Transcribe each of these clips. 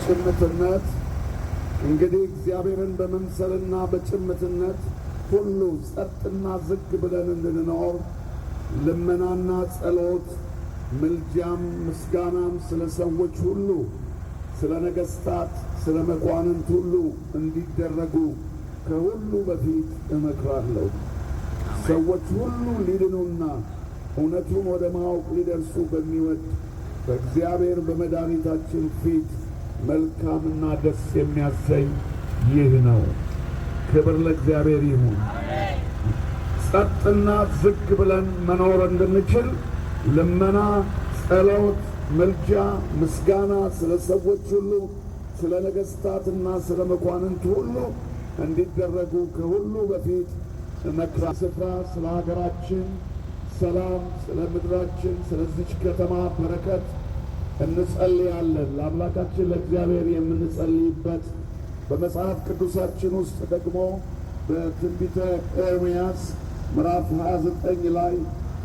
በጭምትነት እንግዲህ እግዚአብሔርን በመምሰልና በጭምትነት ሁሉ ጸጥና ዝግ ብለን እንድንኖር ልመናና ጸሎት ምልጃም ምስጋናም ስለ ሰዎች ሁሉ ስለ ነገሥታት ስለ መኳንንት ሁሉ እንዲደረጉ ከሁሉ በፊት እመክራለሁ። ሰዎች ሁሉ ሊድኑና እውነቱን ወደ ማወቅ ሊደርሱ በሚወድ በእግዚአብሔር በመድኃኒታችን ፊት መልካምና ደስ የሚያሰኝ ይህ ነው። ክብር ለእግዚአብሔር ይሁን። ጸጥና ዝግ ብለን መኖር እንድንችል ልመና፣ ጸሎት፣ ምልጃ፣ ምስጋና ስለ ሰዎች ሁሉ ስለ ነገሥታትና ስለ መኳንንት ሁሉ እንዲደረጉ ከሁሉ በፊት እመክራ ስፍራ ስለ ሀገራችን ሰላም፣ ስለ ምድራችን፣ ስለዚች ከተማ በረከት እንጸልያለን። ለአምላካችን ለእግዚአብሔር የምንጸልይበት በመጽሐፍ ቅዱሳችን ውስጥ ደግሞ በትንቢተ ኤርምያስ ምዕራፍ 29 ላይ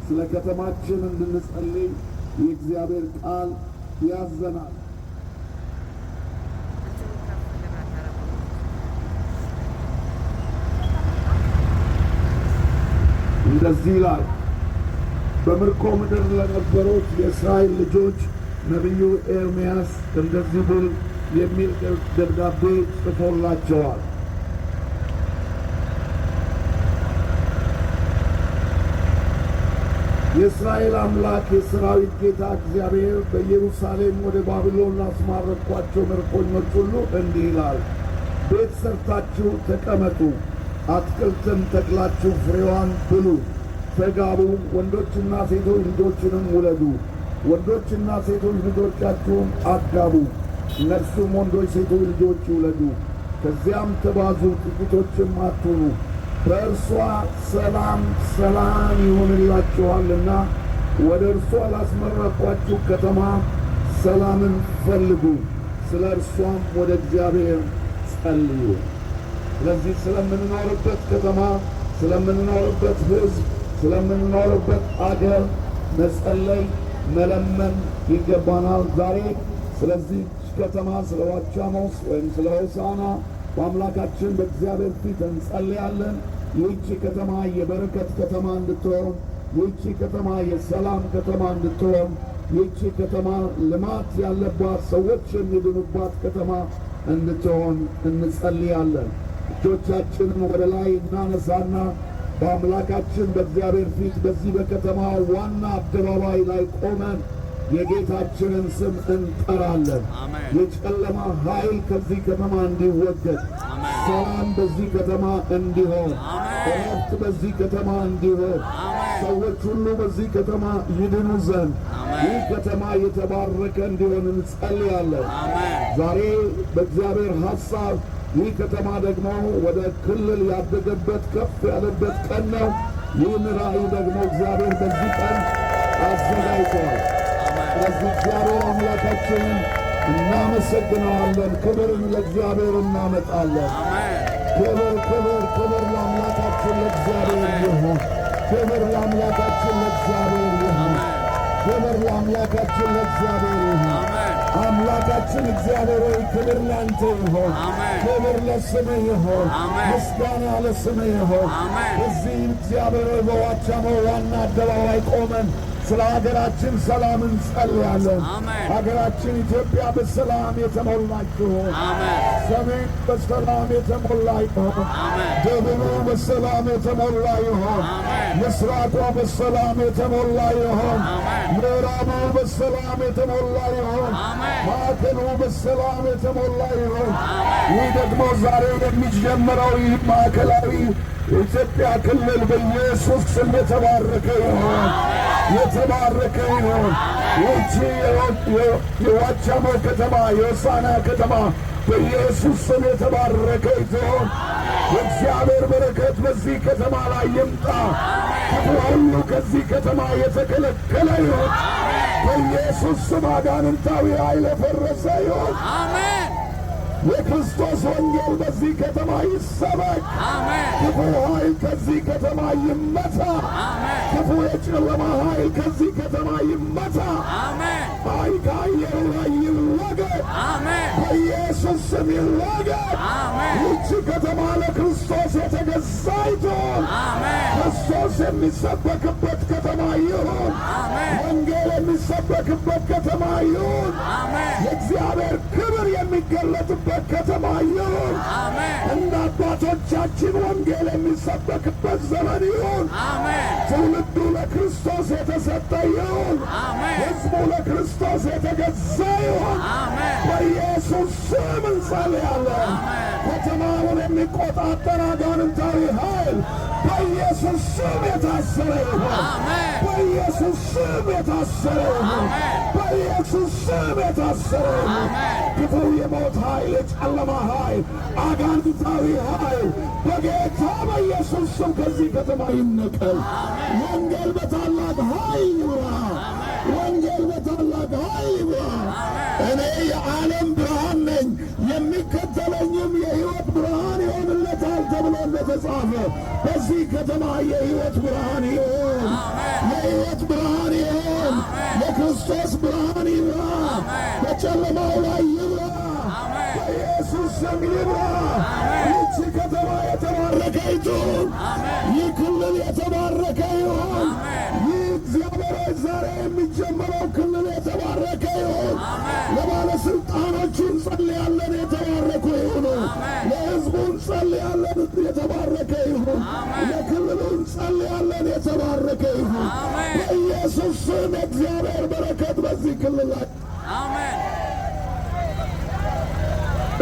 ስለ ከተማችን እንድንጸልይ የእግዚአብሔር ቃል ያዘናል። እንደዚህ ላይ በምርኮ ምድር ለነበሩት የእስራኤል ልጆች ነቢዩ ኤርምያስ እንደዚህ ብል የሚል ደብዳቤ ጽፎላቸዋል። የእስራኤል አምላክ የሠራዊት ጌታ እግዚአብሔር በኢየሩሳሌም ወደ ባቢሎን ላስማረኳቸው ምርኮኞች ሁሉ እንዲህ ይላል፣ ቤት ሰርታችሁ ተቀመጡ፣ አትክልትን ተክላችሁ ፍሬዋን ብሉ፣ ተጋቡ፣ ወንዶችና ሴቶች ልጆችንም ውለዱ፣ ወንዶችና ሴቶች ልጆቻችሁን አጋቡ፣ እነርሱም ወንዶች ሴቶች ልጆች ይውለዱ። ከዚያም ተባዙ፣ ጥቂቶችም አትሁኑ። በእርሷ ሰላም ሰላም ይሆንላችኋልና ወደ እርሷ ላስመረቋችሁ ከተማ ሰላምን ፈልጉ፣ ስለ እርሷም ወደ እግዚአብሔር ጸልዩ። ስለዚህ ስለምንኖርበት ከተማ፣ ስለምንኖርበት ሕዝብ፣ ስለምንኖርበት አገር መጸለይ መለመን ይገባናል። ዛሬ ስለዚህ ከተማ ስለ ዋቻሞስ ወይም ስለ ሆሳና በአምላካችን በእግዚአብሔር ፊት እንጸልያለን። ይህቺ ከተማ የበረከት ከተማ እንድትሆን፣ ይህቺ ከተማ የሰላም ከተማ እንድትሆን፣ ይህቺ ከተማ ልማት ያለባት ሰዎች የሚድኑባት ከተማ እንድትሆን እንጸልያለን። እጆቻችንን ወደ ላይ እናነሳና በአምላካችን በእግዚአብሔር ፊት በዚህ በከተማ ዋና አደባባይ ላይ ቆመን የጌታችንን ስም እንጠራለን። የጨለማ ኃይል ከዚህ ከተማ እንዲወገድ፣ ሰላም በዚህ ከተማ እንዲሆን፣ እረፍት በዚህ ከተማ እንዲሆን፣ ሰዎች ሁሉ በዚህ ከተማ ይድኑ ዘንድ ይህ ከተማ የተባረከ እንዲሆን እንጸልያለን። ዛሬ በእግዚአብሔር ሐሳብ ይህ ከተማ ደግሞ ወደ ክልል ያደገበት ከፍ ያለበት ቀን ነው። ይህን ራእይ ደግሞ እግዚአብሔር በዚህ ቀን አዘጋጅተዋል። ስለዚህ እግዚአብሔር አምላካችንን እናመሰግነዋለን። ክብርን ለእግዚአብሔር እናመጣለን። ክብር ክብር ክብር ለአምላካችን ለእግዚአብሔር ይሁን። ክብር ለአምላካችን ለእግዚአብሔር ይሁን። ክብር ለአምላካችን ለእግዚአብሔር ይሁን። አምላካችን እግዚአብሔር ሆይ ክብር ላንተ ይሁን። ክብር ለስምህ ይሁን። ምስጋና ለስምህ ይሁን። እዚህ እግዚአብሔር ሆይ በዋቻሞ ዋና አደባባይ ቆመን ስለ ሀገራችን ሰላም እንጸልያለን። ሀገራችን ኢትዮጵያ በሰላም የተሞላች ይሁን። ሰሜን በሰላም የተሞላ ይሁን። ደቡቡ በሰላም የተሞላ ይሁን። ምስራቁ በሰላም የተሞላ ይሁን። ምዕራቡ በሰላም የተሞላ ይሁን። ማዕከሉ በሰላም የተሞላ ይሁን። ይህ ደግሞ ዛሬ የሚጀምረው ይህ ማዕከላዊ የኢትዮጵያ ክልል በኢየሱስ ስም የተባረከ ይሁን። የተባረከ ይሁን። ይህቺ የዋቻሞ ከተማ የሆሳና ከተማ በኢየሱስ ስም የተባረከ ይሁን። የእግዚአብሔር በረከት በዚህ ከተማ ላይ ይምጣ። ክፉ ሁሉ ከዚህ ከተማ የተከለከለ ይሁን። በኢየሱስ ስም አጋንንታዊ ኃይል የፈረሰ ይሁን። የክርስቶስ ወንጌል በዚህ ከተማ ይሰበክ። ክፉ ኃይል ከዚህ ከተማ ይመታ። ክፉ የጨለማ ኃይል ከዚህ ከተማ ይመታ። ኃይል ከአየሩ ላይ ይወገድ። ይወገድ። በኢየሱስ ስም ይወገድ። ይህች ከተማ ለክርስቶስ የተገዛች ትሁን። ክርስቶስ የሚሰበክበት ከተማ ይሁን። ወንጌል የሚሰበክበት ከተማ ይሁን። የእግዚአብሔር ክብር የሚገለጥበት ከተማ ይሁን። እንደ አባቶቻችን ወንጌል የሚሰበክበት ዘመን ይሁን። ትውልዱ ለክርስቶስ የተሰጠ ይሁን። ሕዝቡ ለክርስቶስ የተገዛ ይሁን። በኢየሱስ ስም እንጸልያለን። ከተማውን የሚቆጣጠር አጋንንታዊ ኃይል በኢየሱስ ስም የታሰረ ይሁን። በኢየሱስ ስም የታሰረ ይሁን። በኢየሱስ ስም የታሰረ ይሁን። ክፉ የሞት ኃይል፣ የጨለማ ኃይል፣ አጋንንታዊ ኃይል በጌታ በኢየሱስ ስም ከዚህ ከተማ ይነቀል። ወንጌል በታላቅ ኃይል ይብራ። ወንጌል በታላቅ ኃይል ይብራ። እኔ የዓለም ብርሃን ነኝ፣ የሚከተለኝም የሕይወት ብርሃን ይሆንለታል ተብሎ እንደተጻፈ በዚህ ከተማ የሕይወት ብርሃን ይሁን። የሕይወት ብርሃን ይሁን። የክርስቶስ ብርሃን ይብራ። በጨለማው ላይ ይብራ። በኢየሱስ ስም ይብራ። ይህች ከተማ የተባረከ ይሁን። ይህ ክልል የተባረከ ይሁን። ይህ እግዚአብሔር ዛሬ የሚጀምረው ክልል የተባረከ ይሁን። ለባለሥልጣኖቹ እንጸልያለን፣ የተባረኩ ይሁኑ። ለሕዝቡ እንጸልያለን፣ የተባረከ ይሁን። ለክልሉ እንጸልያለን፣ የተባረከ ይሁን። በኢየሱስ ስም የእግዚአብሔር በረከት በዚህ ክልል ላይ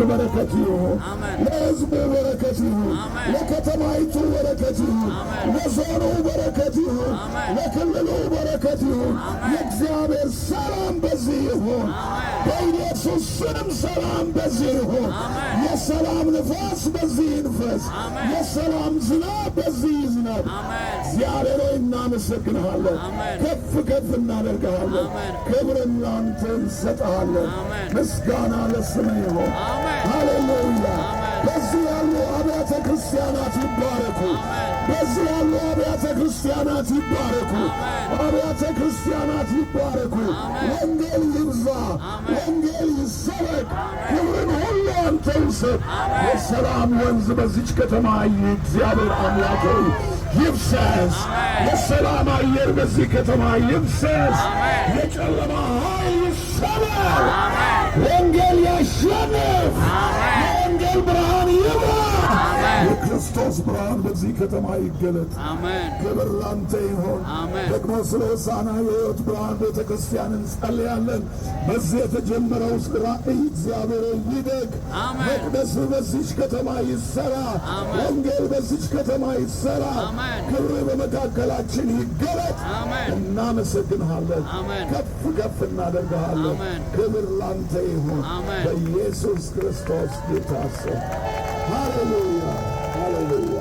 በረከት ይሁን። ለሕዝቡ በረከት ይሁን። ለከተማይቱ በረከት ይሁን። ለዞኑ በረከት ይሁን። ለክልሉ በረከት ይሁን። የእግዚአብሔር ሰላም በዚህ ይሁን። በኢየሱስ ስም ሰላም በዚህ ይሁን። የሰላም ንፋስ በዚህ ይንፈስ። የሰላም ዝናብ በዚህ ይዝናብ። እግዚአብሔር ሆይ እናመሰግንሃለን። ከፍ ከፍ እናደርግሃለን። ክብርን ላንተ እንሰጥሃለን። ምስጋና ለስምህ ይሁን። ሃሌሉያ። በዚህ ያሉ አብያተ ክርስቲያናት ይባረኩ። በዚህ ያሉ አብያተ ክርስቲያናት ይባረኩ። አብያተ ክርስቲያናት ይባረኩ። ወንጌል ይብዛ። ወንጌል ይሰበክ። ክብርን ሁሉ አንተ ውሰድ። የሰላም ወንዝ በዚች ከተማ እግዚአብሔር አምላክ ሆይ ይፍሰስ። የሰላም አየር በዚህ ከተማ ይፍሰስ። የጨለማ ኃይል ይሰበር። ወንጌል ያሸንፍ። የወንጌል ብርሃን ይብራ። የክርስቶስ ብርሃን በዚህ ከተማ ይገለጥ። ክብር ላንተ ይሆን። ደግሞ ስለ ሆሳዕና የሕይወት ብርሃን ቤተ ክርስቲያን እንጸልያለን። በዚህ የተጀመረው ራእይ እግዚአብሔር ይደግ። መቅደስ በዚች ከተማ ይሰራ። ወንጌል በዚች ከተማ ይሰራ። ክብር በመካከላችን ይገለጥ። እናመሰግንሃለን። ከፍ ከፍ እናደርግሃለን። ክብር ላንተ ይሁን በኢየሱስ ክርስቶስ ጌታ ስም። ሃሌሉያ ሃሌሉያ።